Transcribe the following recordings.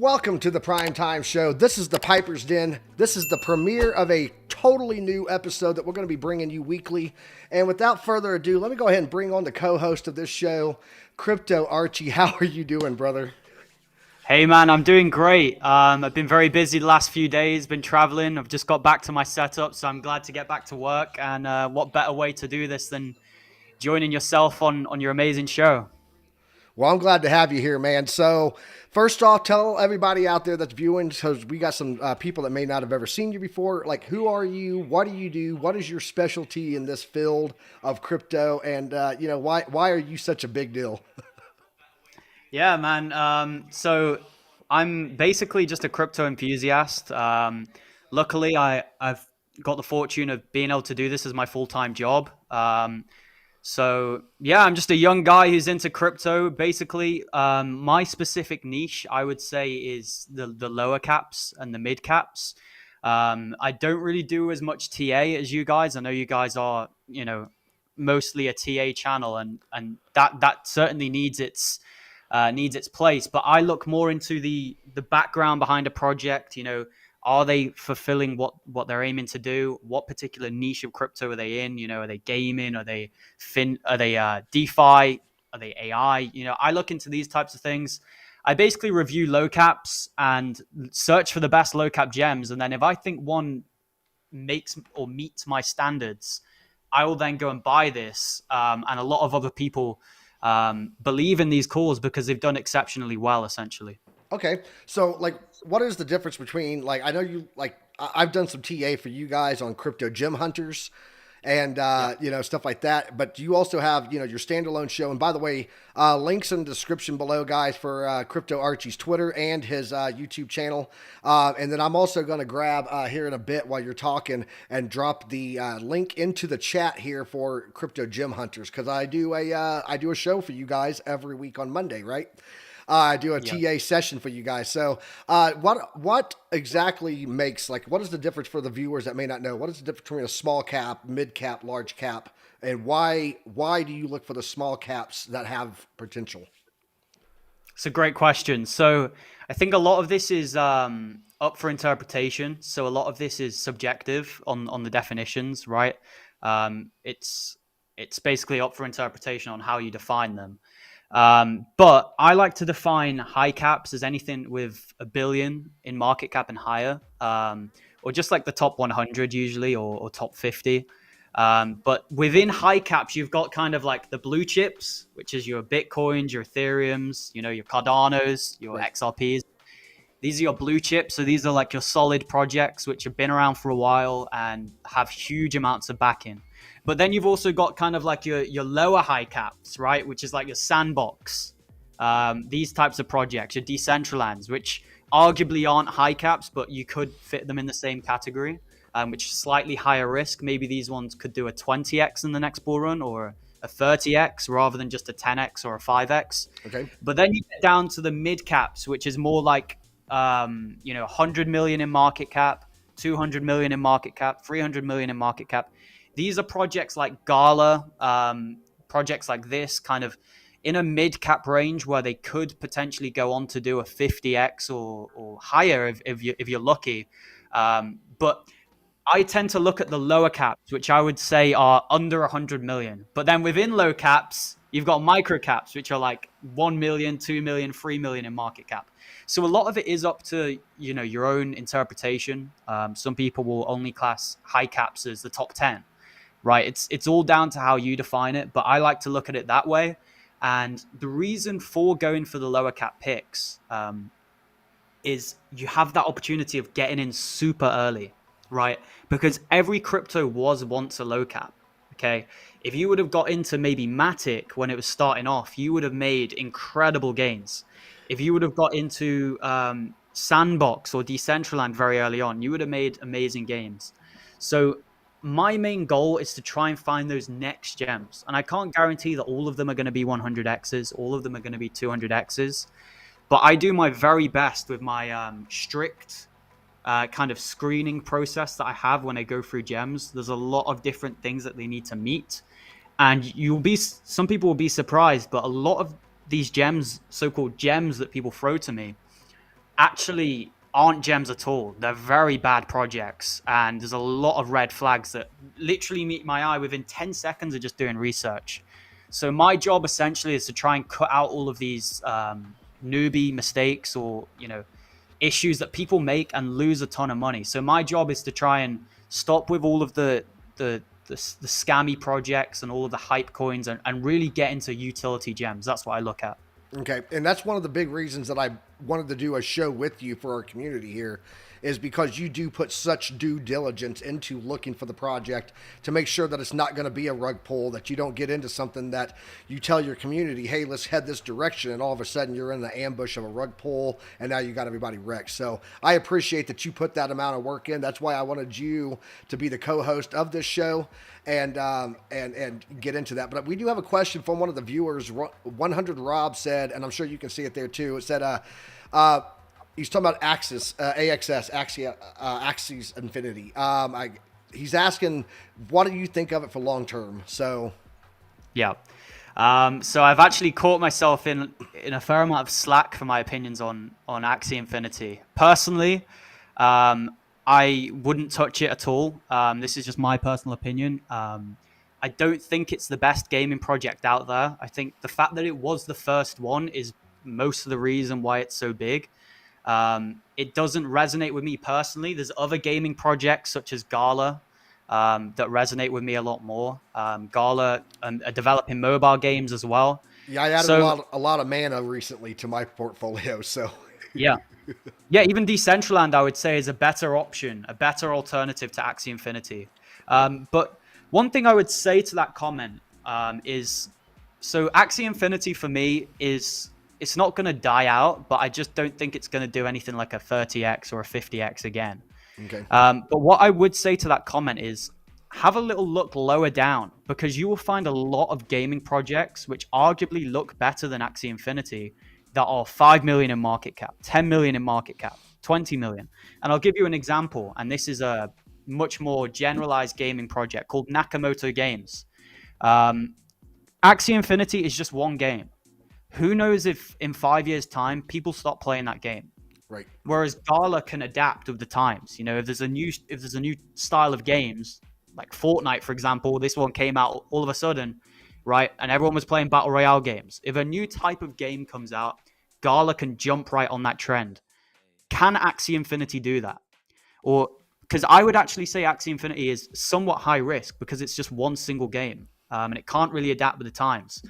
Welcome to the Prime Time Show. This is the Piper's Den. This is the premiere of a totally new episode that we're going to be bringing you weekly. And without further ado, let me go ahead and bring on the co-host of this show, Crypto Archie. How are you doing, brother? Hey man, I'm doing great. I've been very busy the last few days, been traveling. I've just got back to my setup, so I'm glad to get back to work. And what better way to do this than joining yourself on your amazing show? Well, I'm glad to have you here, man. So, first off, tell everybody out there that's viewing, because we got some people that may not have ever seen you before. Like, who are you? What do you do? What is your specialty in this field of crypto? And why are you such a big deal? Yeah, man. So I'm basically just a crypto enthusiast. Luckily, I've got the fortune of being able to do this as my full-time job. So yeah, I'm just a young guy who's into crypto. Basically, my specific niche, I would say, is the lower caps and the mid caps. I don't really do as much TA as you guys. I know you guys are, mostly a TA channel, and that certainly needs its place. But I look more into the background behind a project. Are they fulfilling what they're aiming to do? What particular niche of crypto are they in? Are they gaming? Are they DeFi? Are they AI? I look into these types of things. I basically review low caps and search for the best low cap gems. And then if I think one makes or meets my standards, I will then go and buy this. And a lot of other people believe in these calls because they've done exceptionally well, essentially. Okay, so what is the difference between I know you I've done some TA for you guys on crypto gem hunters, and stuff like that. But you also have your standalone show. And by the way, links in the description below, guys, for Crypto Archie's Twitter and his YouTube channel. And then I'm also going to grab here in a bit while you're talking and drop the link into the chat here for Crypto Gem Hunters, because I do a show for you guys every week on Monday, right? I do a TA session for you guys. So, what exactly makes what is the difference for the viewers that may not know? What is the difference between a small cap, mid cap, large cap, and why do you look for the small caps that have potential? It's a great question. So I think a lot of this is up for interpretation. So a lot of this is subjective on the definitions, right? It's basically up for interpretation on how you define them. But I like to define high caps as anything with a billion in market cap and higher, or just like the top 100 usually, or top 50. But within high caps, you've got kind of like the blue chips, which is your Bitcoins, your Ethereums, your Cardanos, your XRPs. These are your blue chips. So these are like your solid projects, which have been around for a while and have huge amounts of backing. But then you've also got kind of like your lower high caps, right? Which is like your sandbox, these types of projects, your Decentralands, which arguably aren't high caps, but you could fit them in the same category, which is slightly higher risk. Maybe these ones could do a 20x in the next bull run, or a 30x rather than just a 10x or a 5x. Okay. But then you get down to the mid caps, which is more like 100 million in market cap, 200 million in market cap, 300 million in market cap. These are projects like Gala, projects like this, kind of in a mid cap range where they could potentially go on to do a 50x or higher if you're lucky. But I tend to look at the lower caps, which I would say are under 100 million. But then within low caps, you've got micro caps, which are like 1 million, 2 million, 3 million in market cap. So a lot of it is up to, your own interpretation. Some people will only class high caps as the top 10, right? It's all down to how you define it, but I like to look at it that way. And the reason for going for the lower cap picks is you have that opportunity of getting in super early, right? Because every crypto was once a low cap. Okay, if you would have got into maybe Matic when it was starting off, you would have made incredible gains. If you would have got into Sandbox or Decentraland very early on, you would have made amazing gains. So my main goal is to try and find those next gems. And I can't guarantee that all of them are going to be 100x's, all of them are going to be 200x's. But I do my very best with my strict kind of screening process that I have when I go through gems. There's a lot of different things that they need to meet. And some people will be surprised, but a lot of these gems, so-called gems that people throw to me, actually aren't gems at all. They're very bad projects, and there's a lot of red flags that literally meet my eye within 10 seconds of just doing research. So my job essentially is to try and cut out all of these newbie mistakes or issues that people make and lose a ton of money. So my job is to try and stop with all of the scammy projects and all of the hype coins and really get into utility gems. That's what I look at. Okay, and that's one of the big reasons that I wanted to do a show with you for our community here, is because you do put such due diligence into looking for the project to make sure that it's not going to be a rug pull, that you don't get into something that you tell your community, hey, let's head this direction, and all of a sudden you're in the ambush of a rug pull, and now you got everybody wrecked. So I appreciate that you put that amount of work in. That's why I wanted you to be the co-host of this show and get into that. But we do have a question from one of the viewers. 100 Rob said, and I'm sure you can see it there too. It said, he's talking about Axis Infinity. He's asking, what do you think of it for long term? So, yeah. So I've actually caught myself in a fair amount of slack for my opinions on Axie Infinity. Personally, I wouldn't touch it at all. This is just my personal opinion. I don't think it's the best gaming project out there. I think the fact that it was the first one is most of the reason why it's so big. It doesn't resonate with me personally. There's other gaming projects such as Gala that resonate with me a lot more. Gala are developing mobile games as well. Yeah, I added a lot of mana recently to my portfolio. So yeah, even Decentraland I would say is a better option, a better alternative to Axie Infinity. But one thing I would say to that comment is, so Axie Infinity for me is, it's not going to die out, but I just don't think it's going to do anything like a 30x or a 50x again. Okay. But what I would say to that comment is, have a little look lower down, because you will find a lot of gaming projects which arguably look better than Axie Infinity that are 5 million in market cap, 10 million in market cap, 20 million. And I'll give you an example, and this is a much more generalized gaming project called Nakamoto Games. Axie Infinity is just one game. Who knows if in 5 years' time people stop playing that game? Right. Whereas Gala can adapt with the times. If there's a new style of games, like Fortnite, for example, this one came out all of a sudden, right? And everyone was playing battle royale games. If a new type of game comes out, Gala can jump right on that trend. Can Axie Infinity do that? Or because I would actually say Axie Infinity is somewhat high risk because it's just one single game. And it can't really adapt with the times.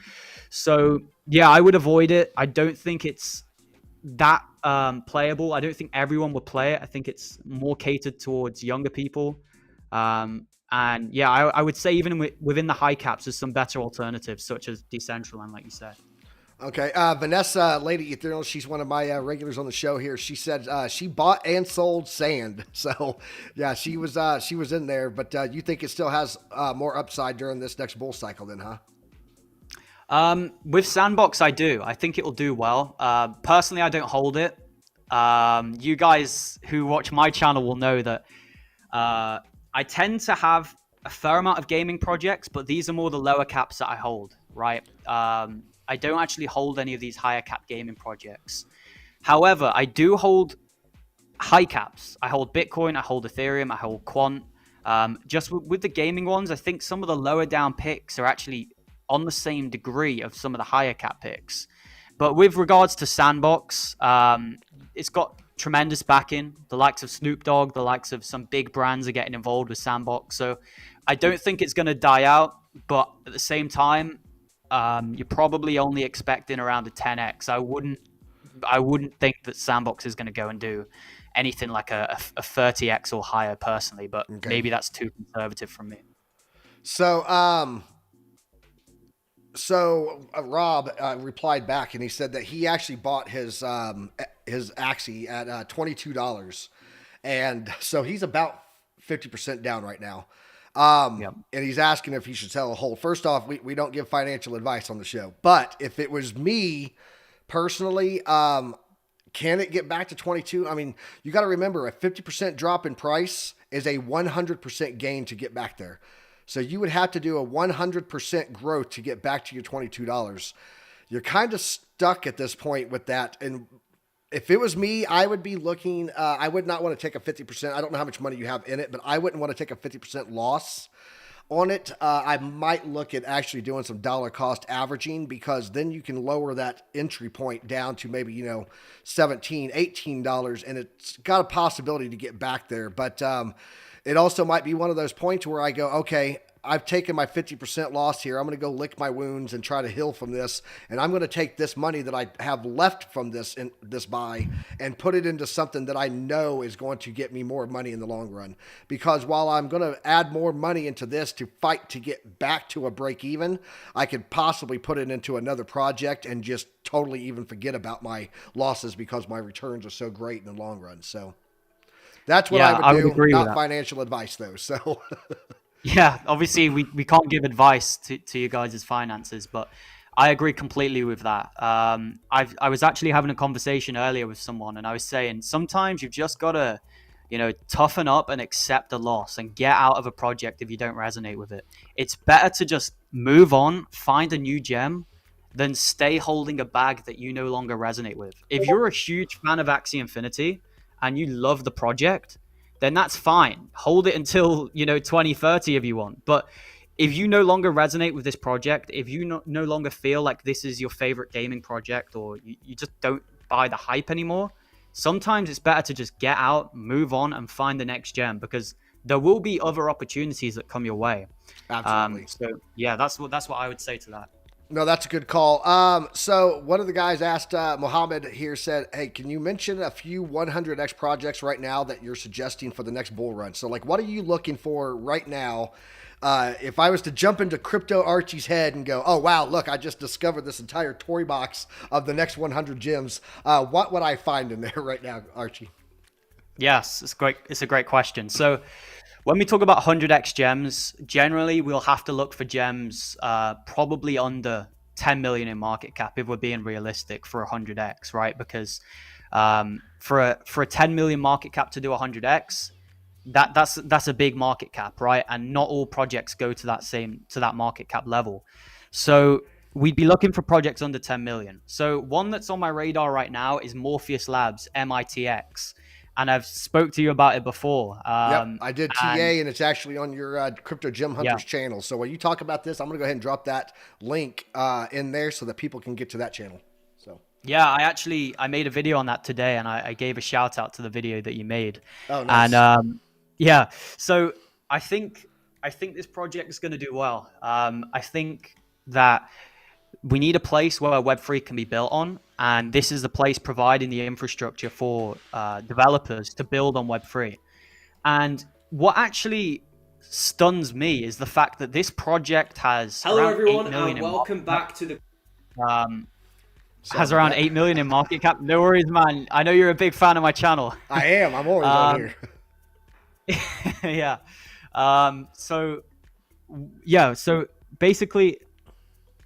So, yeah, I would avoid it. I don't think it's that playable. I don't think everyone would play it. I think it's more catered towards younger people. And, yeah, I would say even within the high caps, there's some better alternatives, such as Decentraland, like you said. Okay. Vanessa, Lady Ethereal, she's one of my regulars on the show here. She said she bought and sold sand. So, yeah, she was in there. But you think it still has more upside during this next bull cycle then, huh? With Sandbox, I do. I think it'll do well. Personally, I don't hold it. You guys who watch my channel will know that I tend to have a fair amount of gaming projects, but these are more the lower caps that I hold, right? I don't actually hold any of these higher cap gaming projects. However, I do hold high caps. I hold Bitcoin, I hold Ethereum, I hold Quant. Just with the gaming ones, I think some of the lower down picks are actually on the same degree of some of the higher cap picks. But with regards to Sandbox, it's got tremendous backing. The likes of Snoop Dogg, the likes of some big brands are getting involved with Sandbox. So I don't think it's going to die out, but at the same time, you're probably only expecting around a 10x. I wouldn't think that Sandbox is going to go and do anything like a 30x or higher personally, but okay, maybe that's too conservative from me. So, Rob replied back and he said that he actually bought his Axie at $22, and so he's about 50% down right now. Yep. And he's asking if he should sell a hold. First off, we don't give financial advice on the show, but if it was me personally, can it get back to 22? I mean, you got to remember a 50% drop in price is a 100% gain to get back there. So you would have to do a 100% growth to get back to your $22. You're kind of stuck at this point with that. And If it was me, I would be looking. I would not want to take a 50%. I don't know how much money you have in it, but I wouldn't want to take a 50% loss on it. I might look at actually doing some dollar cost averaging, because then you can lower that entry point down to maybe, $17, $18, and it's got a possibility to get back there. But it also might be one of those points where I go, okay, I've taken my 50% loss here. I'm going to go lick my wounds and try to heal from this. And I'm going to take this money that I have left from this buy and put it into something that I know is going to get me more money in the long run. Because while I'm going to add more money into this to fight to get back to a break even, I could possibly put it into another project and just totally even forget about my losses, because my returns are so great in the long run. So that's what Yeah, I I would would do. agree with Not that. financial advice though. So Yeah, obviously we can't give advice to you guys' finances, but I agree completely with that. I was actually having a conversation earlier with someone, and I was saying sometimes you've just got to, toughen up and accept a loss and get out of a project if you don't resonate with it. It's better to just move on, find a new gem, than stay holding a bag that you no longer resonate with. If you're a huge fan of Axie Infinity and you love the project, then that's fine. Hold it until, 2030 if you want. But if you no longer resonate with this project, if you no longer feel like this is your favorite gaming project, or you just don't buy the hype anymore, sometimes it's better to just get out, move on, and find the next gem, because there will be other opportunities that come your way. absolutely. So yeah, that's what I would say to that. No, that's a good call. So one of the guys asked, Mohammed here said, "Hey, can you mention a few 100x projects right now that you're suggesting for the next bull run?" So, like, what are you looking for right now? If I was to jump into Crypto Archie's head and go, "Oh wow, look, I just discovered this entire toy box of the next 100 gems," what would I find in there right now, Archie? Yes, it's great. It's a great question. So when we talk about 100x gems, generally we'll have to look for gems probably under 10 million in market cap if we're being realistic for 100x, right? Because for a 10 million market cap to do 100x, that's a big market cap, right? And not all projects go to that market cap level. So we'd be looking for projects under 10 million. So one that's on my radar right now is Morpheus Labs MTX, and I've spoke to you about it before. Yep, I did And TA, and it's actually on your Crypto Gem yeah, Hunters channel. So when you talk about this, I'm going to go ahead and drop that link in there so that people can get to that channel. So, yeah, I made a video on that today, and I gave a shout out to the video that you made. oh, And nice. yeah, so I think I think this project is going to do well. I think that we need a place where Web3 can be built on, and this is the place providing the infrastructure for developers to build on Web3. And what actually stuns me is the fact that this project has Hello, around 8 everyone, million and in welcome market cap. back to the. Um, Sorry has about around that. 8 million in market cap. No worries, man. I know you're a big fan of my channel. I am. I'm always on Um, here. yeah. So yeah. So basically,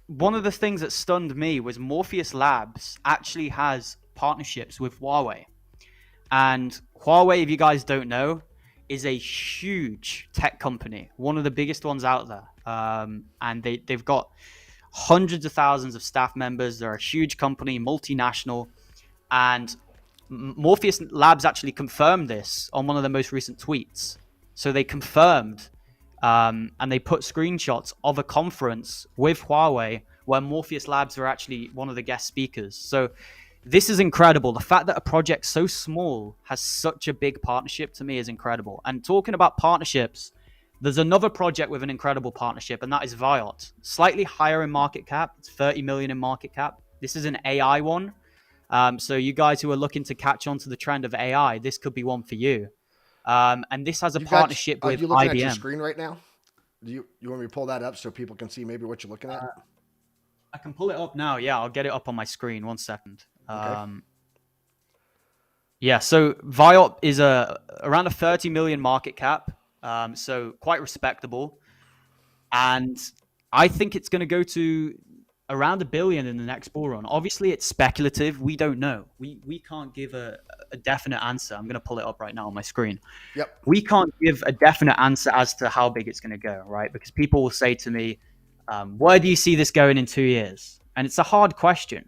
one of the things that stunned me was Morpheus Labs actually has partnerships with Huawei. And Huawei, if you guys don't know, is a huge tech company, one of the biggest ones out there. And they've got hundreds of thousands of staff members. They're a huge company, multinational. And Morpheus Labs actually confirmed this on one of the most recent tweets. So they confirmed and they put screenshots of a conference with Huawei where Morpheus Labs are actually one of the guest speakers. So this is incredible. The fact that a project so small has such a big partnership to me is incredible. And talking about partnerships, there's another project with an incredible partnership, and that is Viot. Slightly higher in market cap. It's 30 million in market cap. This is an AI one. So you guys who are looking to catch on to the trend of AI, this could be one for you. And this has a You got? partnership Are with you looking at your IBM. screen right now? Do you want me to pull that up so people can see maybe what you're looking at? I can pull it up now. Yeah, I'll get it up on my screen. 1 second. Okay. Yeah, so Viot is around a 30 million market cap, so quite respectable. And I think it's going to go to around 1 billion in the next bull run. Obviously, it's speculative. We don't know. We can't give a definite answer. I'm going to pull it up right now on my screen. Yep. We can't give a definite answer as to how big it's going to go, right? Because people will say to me, where do you see this going in 2 years? And it's a hard question.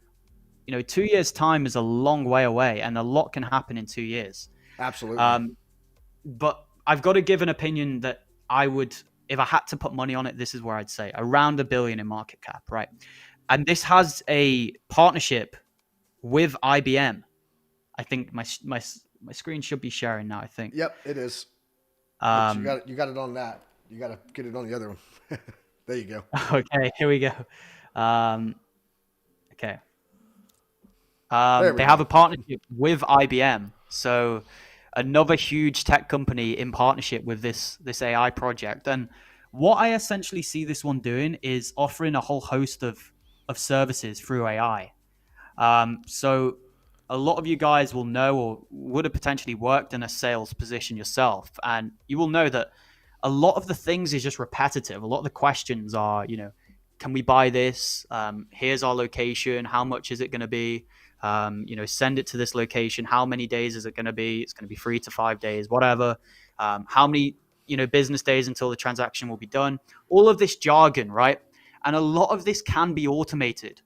2 years time is a long way away, and a lot can happen in 2 years. Absolutely. Um, but I've got to give an opinion that I would, if I had to put money on it, this is where I'd say around $1 billion in market cap, right? And this has a partnership with IBM. I think my screen should be sharing now. I think. Yep, it is. But Um, you got it on that. You got to get it on the other one. There you go. okay, here we go. Um, okay. There we They have go. a partnership with IBM, so another huge tech company in partnership with this AI project. And what I essentially see this one doing is offering a whole host of services through AI. So a lot of you guys will know or would have potentially worked in a sales position yourself, and you will know that a lot of the things is just repetitive. A lot of the questions are, can we buy this? Here's our location. How much is it going to be? Send it to this location. How many days is it going to be? It's going to be 3 to 5 days, whatever. How many, business days until the transaction will be done? All of this jargon, right? And a lot of this can be automated.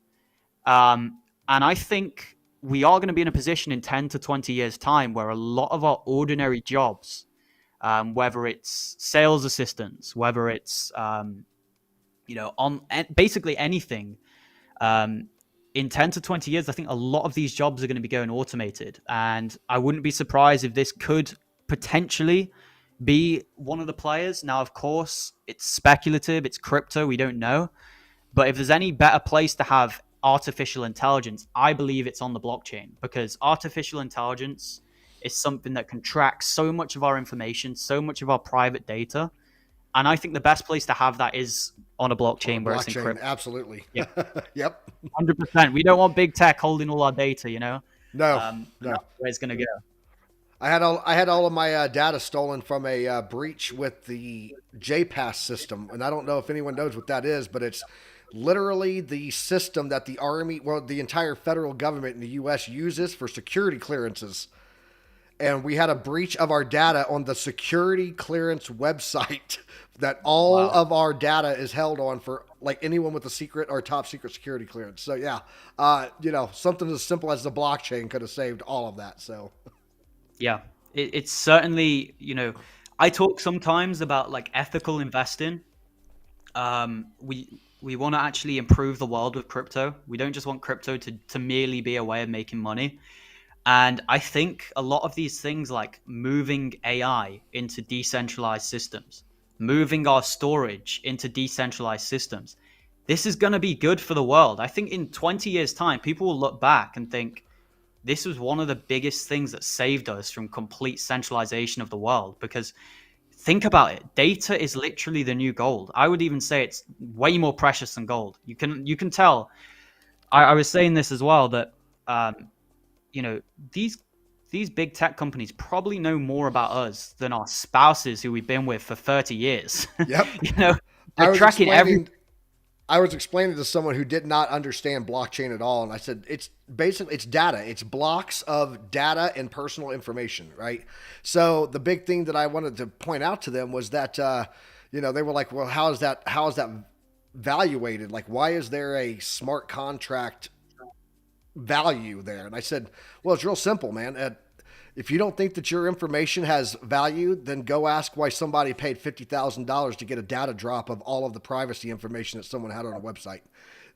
And I think we are going to be in a position in 10 to 20 years' time where a lot of our ordinary jobs, whether it's sales assistants, whether it's, on basically anything, in 10 to 20 years, I think a lot of these jobs are going to be going automated. And I wouldn't be surprised if this could potentially be one of the players. Now, of course, it's speculative, it's crypto, we don't know. But if there's any better place to have artificial intelligence, I believe it's on the blockchain, because artificial intelligence is something that can track so much of our information, so much of our private data. And I think the best place to have that is on a On a blockchain where it's blockchain, encrypted. absolutely. Yeah, Yep. 100%. We don't want big tech holding all our data. No, And no. that's where it's going to go. I had all of my data stolen from a breach with the JPass system, and I don't know if anyone knows what that is, but it's literally the system that the Army, well, the entire federal government in the U.S. uses for security clearances. And we had a breach of our data on the security clearance website that all Wow. of our data is held on for, like, anyone with a secret or top secret security clearance. So yeah, something as simple as the blockchain could have saved all of that. So Yeah, it's certainly, I talk sometimes about like ethical investing. We want to actually improve the world with crypto. We don't just want crypto to merely be a way of making money. And I think a lot of these things, like moving AI into decentralized systems, moving our storage into decentralized systems, this is going to be good for the world. I think in 20 years' time, people will look back and think this was one of the biggest things that saved us from complete centralization of the world. Because think about it, data is literally the new gold. I would even say it's way more precious than gold. You can tell. I was saying this as well, that um, you know these these big tech companies probably know more about us than our spouses who we've been with for 30 years. yep. you know I they're was tracking every. explaining I was explaining to someone who did not understand blockchain at all, and I said it's basically it's data. It's blocks of data and personal information, right? So the big thing that I wanted to point out to them was that they were like, well, how is that valuated? Like, why is there a smart contract value there? And I said, well, it's real simple, man. If you don't think that your information has value, then go ask why somebody paid $50,000 to get a data drop of all of the privacy information that someone had on a website.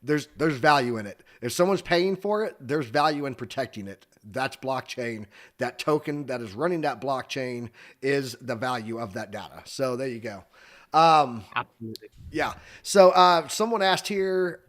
There's value in it. If someone's paying for it, there's value in protecting it. That's blockchain. That token that is running that blockchain is the value of that data. So there you go. Absolutely. Yeah. So someone asked here,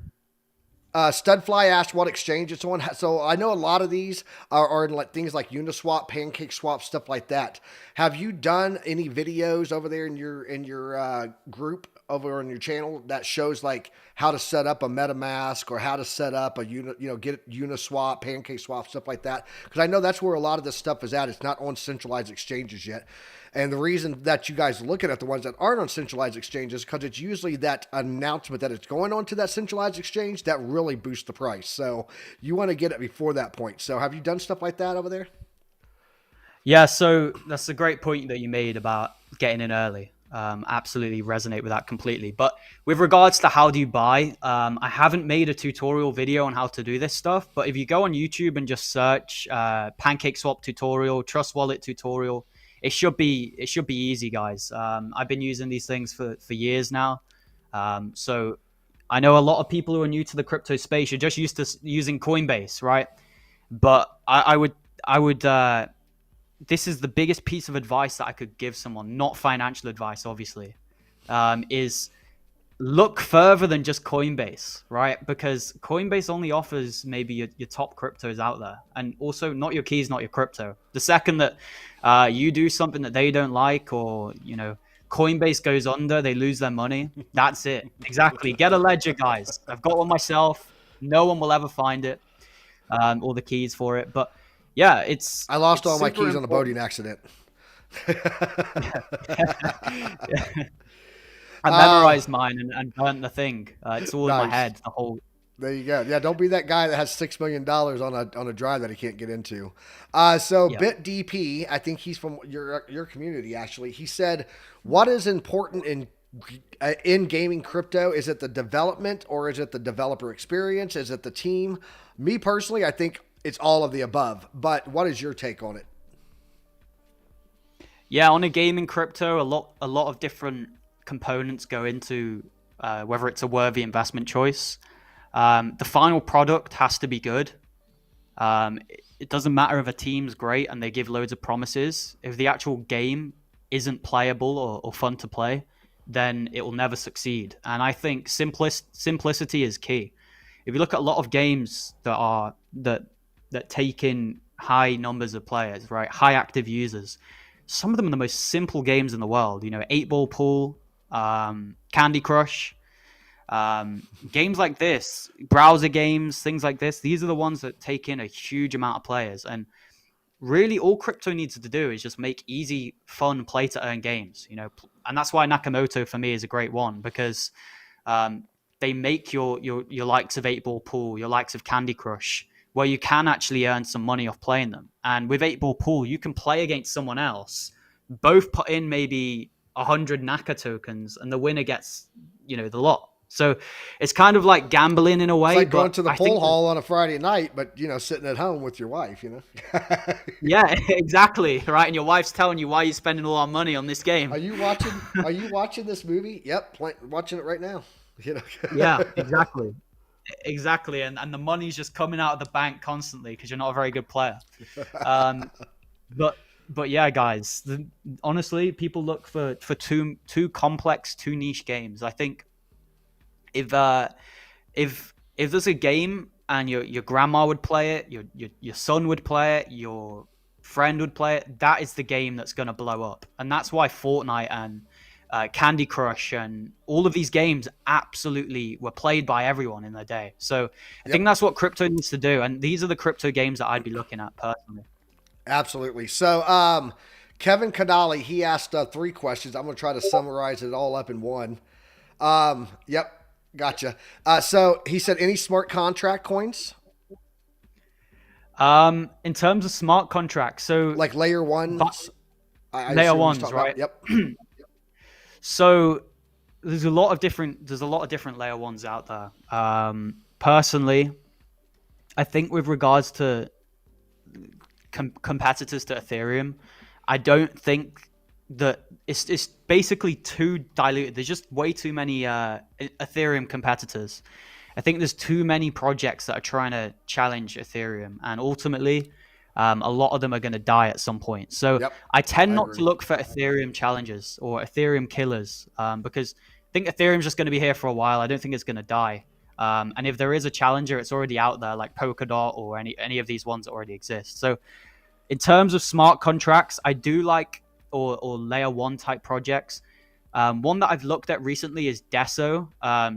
Studfly asked what exchange it's on. So I know a lot of these are in like things like Uniswap, Pancake Swap, stuff like that. Have you done any videos over there in your group over on your channel that shows like how to set up a MetaMask or how to set up get Uniswap, Pancake Swap, stuff like that? Because I know that's where a lot of this stuff is at. It's not on centralized exchanges yet. And the reason that you guys are looking at the ones that aren't on centralized exchanges, because it's usually that announcement that it's going on to that centralized exchange that really boosts the price. So you want to get it before that point. So have you done stuff like that over there? Yeah, so that's a great point that you made about getting in early. Absolutely resonate with that completely. But with regards to how do you buy, I haven't made a tutorial video on how to do this stuff. But if you go on YouTube and just search Pancake Swap tutorial, Trust Wallet tutorial, it should be easy, guys. I've been using these things for years now. So I know a lot of people who are new to the crypto space are just used to using Coinbase, right? But I would this is the biggest piece of advice that I could give someone, not financial advice, obviously, is look further than just Coinbase, right? Because Coinbase only offers maybe your top cryptos out there, and also not your keys, not your crypto. The second that you do something that they don't like, or Coinbase goes under, they lose their money. That's it. Exactly. Get a ledger, guys. I've got one myself. No one will ever find it, or the keys for it. But yeah, it's I lost it's all my super keys on a important. boating accident. I um, memorized mine and burnt the thing. It's all in my nice. head. The whole There you go. Yeah, don't be that guy that has $6 million on a drive that he can't get into. So yeah. BitDP, I think he's from your community. Actually, he said, "What is important in gaming crypto? Is it the development or is it the developer experience? Is it the team? Me personally, I think it's all of the above. But what is your take on it? Yeah, on a gaming crypto, a lot of different components go into whether it's a worthy investment choice. The final product has to be good. It doesn't matter if a team's great and they give loads of promises. If the actual game isn't playable or fun to play, then it will never succeed. And I think simplicity is key. If you look at a lot of games that take in high numbers of players, right, high active users, some of them are the most simple games in the world. 8 ball pool, Candy Crush, games like this, browser games, things like this. These are the ones that take in a huge amount of players. And really, all crypto needs to do is just make easy, fun, play to earn games. And that's why Nakamoto for me is a great one, because um, they make your likes of 8 ball pool, your likes of Candy Crush, where you can actually earn some money off playing them. And with 8 ball pool, you can play against someone else, both put in maybe 100 Naka tokens, and the winner gets the lot. So it's kind of like gambling in a It's way, like going but to the I pool think hall on a Friday night, but sitting at home with your wife. yeah, exactly, right. And your wife's telling you why you're spending all our money on this Are game. you watching? Are you watching this movie? Yep, watching it right now. You Yeah, know. exactly. Exactly, and the money's just coming out of the bank constantly because you're not a very good player. Um, but but yeah, guys, honestly, people look for too complex, too niche games. I think if if there's a game and your grandma would play it, your son would play it, your friend would play it, that is the game that's going to blow up, and that's why Fortnite and Candy Crush and all of these games absolutely were played by everyone in their day. So I think Yep, that's what crypto needs to do, and these are the crypto games that I'd be looking at personally. absolutely. So, Kevin Kadali, he asked 3 questions. I'm going to try to summarize it all up in one. Yep, gotcha. So he said, any smart contract coins In terms of smart contracts, so like layer but ones? I layer assume he's ones, talking about. right? Yep. So there's a lot of different layer ones out there. Personally, I think with regards to competitors to Ethereum, I don't think that it's basically too diluted. There's just way too many Ethereum competitors. I think there's too many projects that are trying to challenge Ethereum, and ultimately, a lot of them are going to die at some point. So Yep. I tend I not to agree. look for Ethereum challenges or Ethereum killers, because I think Ethereum's just going to be here for a while. I don't think it's going to die. And if there is a challenger, it's already out there, like Polkadot or any of these ones that already exist. So in terms of smart contracts, I do like or layer one type projects. One that I've looked at recently is Deso,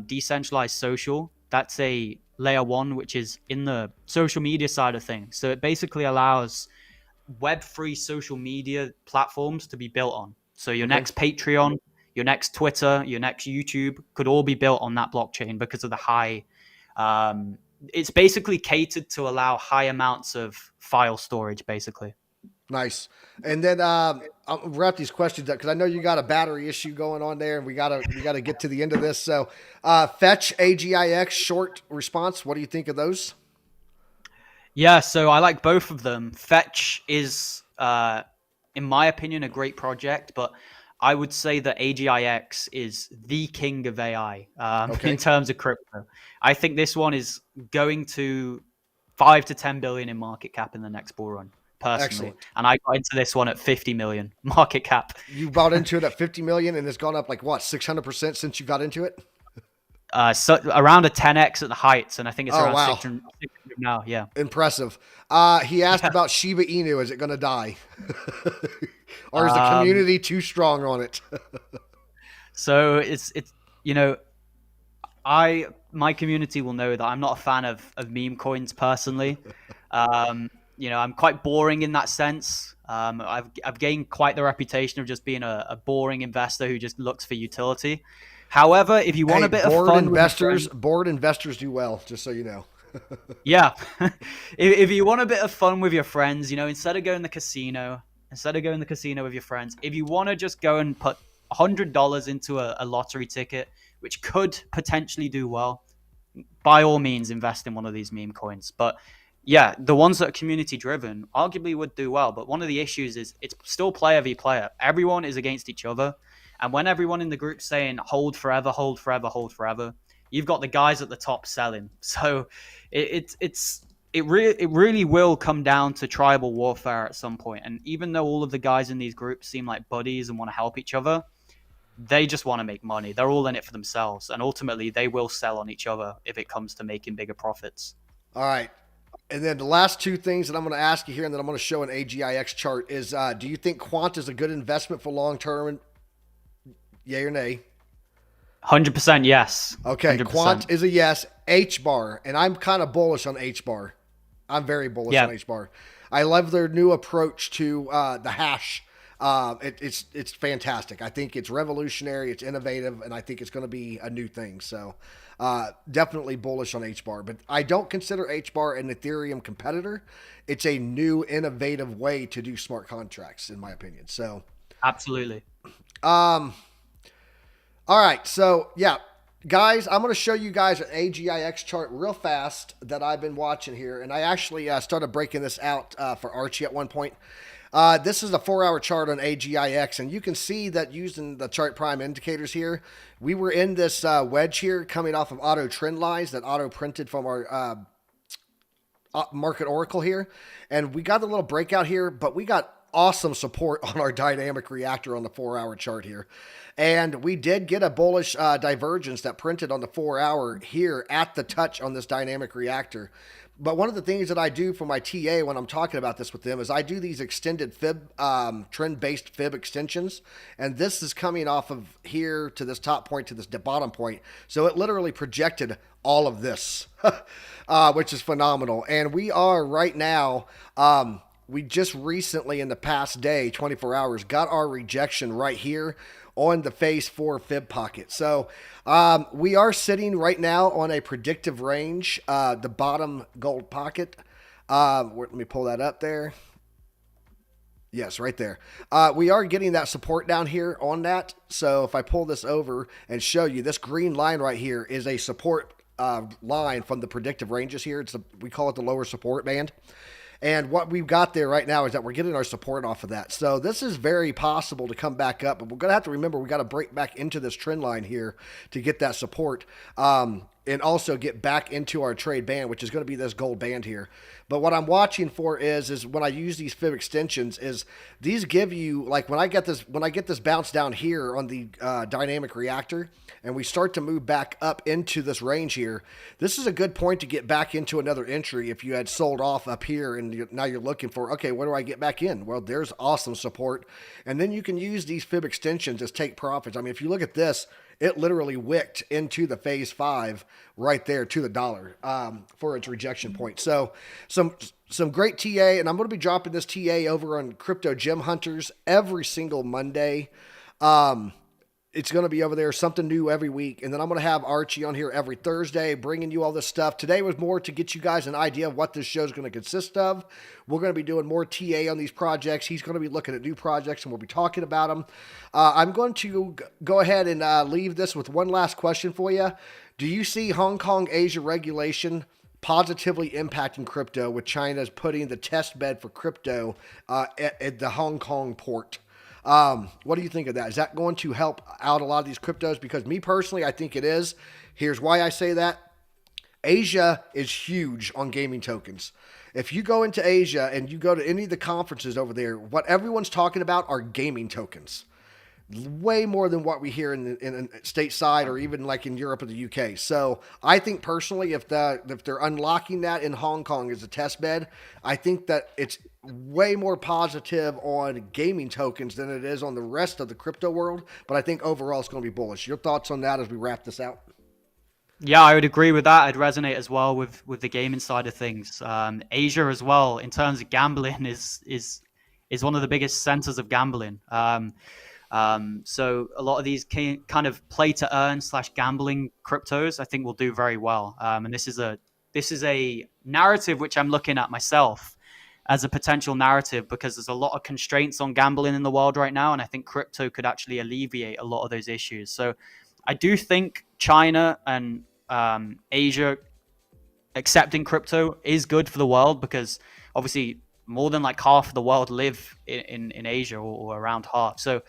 decentralized social. That's a layer one, which is in the social media side of things. So it basically allows web-free social media platforms to be built on. So your Okay. next Patreon, your next Twitter, your next YouTube could all be built on that blockchain because of the high. Um, it's basically catered to allow high amounts of file storage, basically. Nice. And then I'll wrap these questions up because I know you got a battery issue going on there, and we gotta get to the end of this. So, Fetch AGIX short response. What do you think of those? Yeah, so I like both of them. Fetch is, in my opinion, a great project, but I would say that AGIX is the king of AI in Okay, terms of crypto. I think this one is going to 5 to 10 billion in market cap in the next bull run, personally. excellent. And I got into this one at 50 million market cap. You bought into it at 50 million, and it's gone up like what 600% since you got into it. So around a 10x at the heights, and I think it's Oh around wow, 600 now. Yeah. impressive. He asked Yeah. about Shiba Inu. Is it going to die, or is the Um, community too strong on it? so it's you know I my community will know that I'm not a fan of meme coins personally. I'm quite boring in that sense. I've gained quite the reputation of just being a boring investor who just looks for utility. However, if you want Hey, a bit of fun with your friends, bored investors do well. Just so you know. yeah, if you want a bit of fun with your friends, instead of going to the casino with your friends, if you want to just go and put $100 into a lottery ticket, which could potentially do well, by all means invest in one of these meme coins. But yeah, the ones that are community driven arguably would do well. But one of the issues is it's still player v player. Everyone is against each other. And when everyone in the group's saying hold forever, hold forever, hold forever, you've got the guys at the top selling. So it really will come down to tribal warfare at some point. And even though all of the guys in these groups seem like buddies and want to help each other, they just want to make money. They're all in it for themselves, and ultimately they will sell on each other if it comes to making bigger profits. All right. And then the last two things that I'm going to ask you here, and then I'm going to show an AGIX chart is: do you think quant is a good investment for long term? Yay or nay? 100% yes. Okay, 100%. quant is a yes. H bar, and I'm kind of bullish on H bar. I'm very bullish Yeah, on H bar. I love their new approach to the hash. It's fantastic. I think it's revolutionary. It's innovative, and I think it's going to be a new thing. So definitely bullish on H bar. But I don't consider H bar an Ethereum competitor. It's a new, innovative way to do smart contracts, in my opinion. So absolutely. um, all right. So yeah, guys, I'm going to show you guys an AGIX chart real fast that I've been watching here, and I actually started breaking this out for Archie at one point. This is a 4-hour chart on AGIX, and you can see that using the chart prime indicators here, we were in this wedge here coming off of auto trend lines that auto printed from our market oracle here, and we got a little breakout here, but we got awesome support on our dynamic reactor on the 4-hour chart here. And we did get a bullish divergence that printed on the 4-hour here at the touch on this dynamic reactor. But one of the things that I do for my TA when I'm talking about this with them is I do these extended fib, trend-based fib extensions. And this is coming off of here to this top point to this bottom point. So it literally projected all of this, which is phenomenal. And we are right now, we just recently in the past day, 24 hours, got our rejection right here on the phase 4 fib pocket. So we are sitting right now on a predictive range, the bottom gold pocket. Let me pull that up there. Yes, right there. We are getting that support down here on that. So if I pull this over and show you, this green line right here is a support line from the predictive ranges here. We call it the lower support band. And what we've got there right now is that we're getting our support off of that. So this is very possible to come back up, but we're going to have to remember we got to break back into this trend line here to get that support. And also get back into our trade band, which is going to be this gold band here. But what I'm watching for is when I use these fib extensions, is these give you, like when I get this bounce down here on the dynamic reactor, and we start to move back up into this range here, this is a good point to get back into another entry if you had sold off up here and now you're looking for, okay, where do I get back in? Well, there's awesome support. And then you can use these fib extensions as take profits. I mean, if you look at this, it literally wicked into the phase 5 right there to the dollar for its rejection point. So some great TA, and I'm going to be dropping this TA over on Crypto Gem Hunters every single Monday. it's going to be over there, something new every week. And then I'm going to have Archie on here every Thursday, bringing you all this stuff. Today was more to get you guys an idea of what this show is going to consist of. We're going to be doing more TA on these projects. He's going to be looking at new projects, and we'll be talking about them. I'm going to go ahead and leave this with one last question for you. Do you see Hong Kong Asia regulation positively impacting crypto, with China's putting the test bed for crypto at the Hong Kong port? What do you think of that? Is that going to help out a lot of these cryptos? Because me personally, I think it is. Here's why I say that. Asia is huge on gaming tokens. If you go into Asia and you go to any of the conferences over there, what everyone's talking about are gaming tokens. Way more than what we hear in stateside or even like in Europe or the UK. So I think personally, if they're unlocking that in Hong Kong as a test bed, I think that it's way more positive on gaming tokens than it is on the rest of the crypto world. But I think overall it's going to be bullish. Your thoughts on that as we wrap this out? Yeah, I would agree with that. I'd resonate as well with the gaming side of things. Asia as well, in terms of gambling, is one of the biggest centers of gambling. So a lot of these kind of play to earn / gambling cryptos, I think will do very well. And this is a narrative which I'm looking at myself as a potential narrative, because there's a lot of constraints on gambling in the world right now. And I think crypto could actually alleviate a lot of those issues. So I do think China and Asia accepting crypto is good for the world, because obviously more than like half of the world live in Asia, or around half. So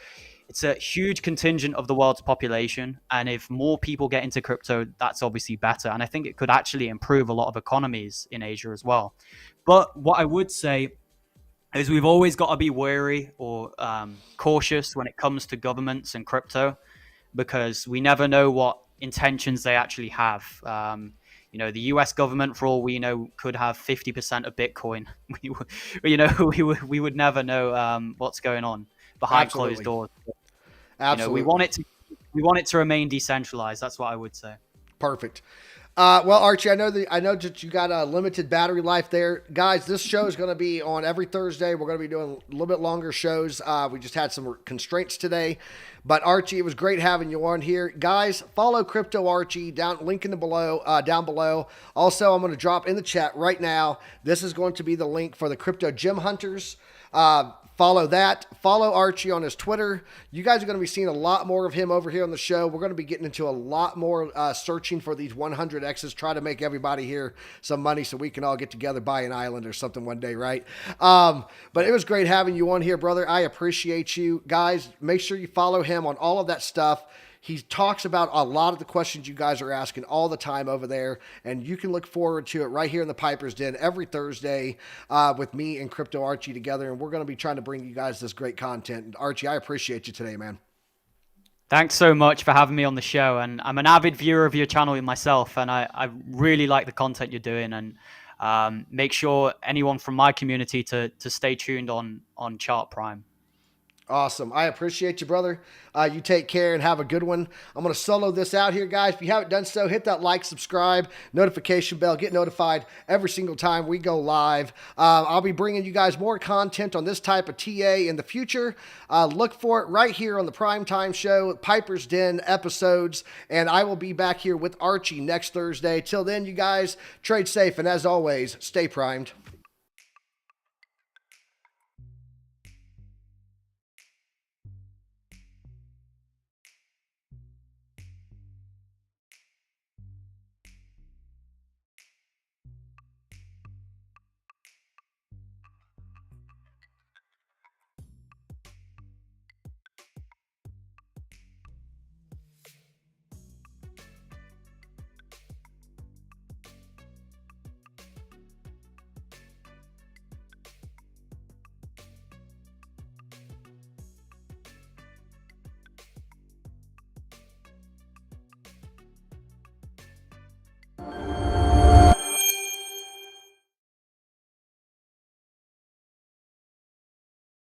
it's a huge contingent of the world's population. And if more people get into crypto, that's obviously better. And I think it could actually improve a lot of economies in Asia as well. But what I would say is we've always got to be wary or cautious when it comes to governments and crypto, because we never know what intentions they actually have. The US government, for all we know, could have 50% of Bitcoin. We would never know what's going on behind closed doors. Absolutely. We want it to remain decentralized. That's what I would say. Perfect. Well, Archie, I know that you got a limited battery life there. Guys, this show is going to be on every Thursday. We're going to be doing a little bit longer shows. We just had some constraints today. But Archie, it was great having you on here. Guys, follow Crypto Archie, link in the down below. Also, I'm going to drop in the chat right now. This is going to be the link for the Crypto Gem Hunters. Follow that. Follow Archie on his Twitter. You guys are going to be seeing a lot more of him over here on the show. We're going to be getting into a lot more searching for these 100Xs, try to make everybody here some money so we can all get together, buy an island or something one day, right? But it was great having you on here, brother. I appreciate you. Guys, make sure you follow him on all of that stuff. He talks about a lot of the questions you guys are asking all the time over there, and you can look forward to it right here in the Piper's Den every Thursday with me and Crypto Archie together, and we're going to be trying to bring you guys this great content. And Archie, I appreciate you today, man. Thanks so much for having me on the show, and I'm an avid viewer of your channel myself, and I really like the content you're doing, and make sure anyone from my community to stay tuned on Chart Prime. Awesome. I appreciate you, brother. You take care and have a good one. I'm going to solo this out here, guys. If you haven't done so, hit that like, subscribe, notification bell. Get notified every single time we go live. I'll be bringing you guys more content on this type of TA in the future. Look for it right here on the Primetime Show, Piper's Den episodes, and I will be back here with Archie next Thursday. Till then, you guys, trade safe, and as always, stay primed.